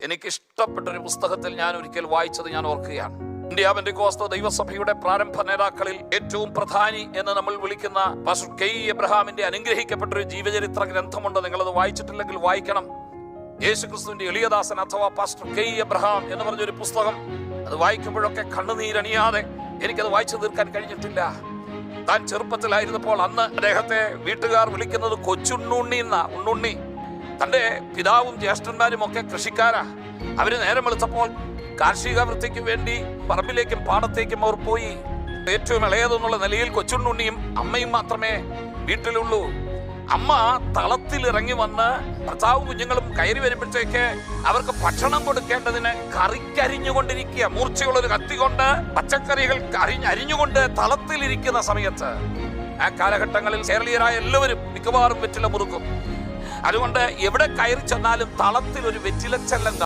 എനിക്കിഷ്ടപ്പെട്ടൊരു പുസ്തകത്തിൽ ഞാൻ ഒരിക്കൽ വായിച്ചത് ഞാൻ ഓർക്കുകയാണ്. ഇന്ത്യ പെന്തക്കോസ്ത് ദൈവസഭയുടെ പ്രാരംഭ നേതാക്കളിൽ ഏറ്റവും പ്രധാനി എന്ന് നമ്മൾ വിളിക്കുന്ന പാസ്റ്റർ കെ എബ്രഹാമിന്റെ അനുഗ്രഹിക്കപ്പെട്ടൊരു ജീവചരിത്ര ഗ്രന്ഥമുണ്ട്. നിങ്ങളത് വായിച്ചിട്ടില്ലെങ്കിൽ വായിക്കണം. യേശുക്രിസ്തുവിന്റെ എളിയദാസൻ അഥവാ പാസ്റ്റർ കെ എബ്രഹാം എന്ന് പറഞ്ഞൊരു പുസ്തകം. അത് വായിക്കുമ്പോഴൊക്കെ കണ്ണുനീരണിയാതെ എനിക്കത് വായിച്ചു തീർക്കാൻ കഴിഞ്ഞിട്ടില്ല. താൻ ചെറുപ്പത്തിലായിരുന്നപ്പോൾ അന്ന് അദ്ദേഹത്തെ വീട്ടുകാർ വിളിക്കുന്നത് കൊച്ചുണ്ണുണ്ണി എന്നാ. ഉണ്ണുണ്ണി. തൻ്റെ പിതാവും ജ്യേഷ്ഠന്മാരും ഒക്കെ കൃഷിക്കാരാ. അവര് നേരം വെളുത്തപ്പോൾ കാർഷിക വൃത്തിക്ക് വേണ്ടി പറമ്പിലേക്കും പാടത്തേക്കും അവർ പോയി. ഏറ്റവും ഇളയതെന്നുള്ള നിലയിൽ കൊച്ചുണ്ണുണ്ണിയും അമ്മയും മാത്രമേ വീട്ടിലുള്ളൂ. അമ്മ തളത്തിൽ ഇറങ്ങി വന്ന് ഭർത്താവും കുഞ്ഞുങ്ങളും കയറി വരുമ്പോഴത്തേക്ക് അവർക്ക് ഭക്ഷണം കൊടുക്കേണ്ടതിന് കറിക്കരിഞ്ഞുകൊണ്ടിരിക്കുക. മൂർച്ചയുള്ളൊരു കത്തി കൊണ്ട് പച്ചക്കറികൾ അരിഞ്ഞുകൊണ്ട് തളത്തിലിരിക്കുന്ന സമയത്ത്, ആ കാലഘട്ടങ്ങളിൽ കേരളീയരായ എല്ലാവരും മിക്കവാറും വെറ്റില മുറുക്കും. അതുകൊണ്ട് എവിടെ കയറി ചെന്നാലും തളത്തിൽ ഒരു വെറ്റിലച്ചെല്ലം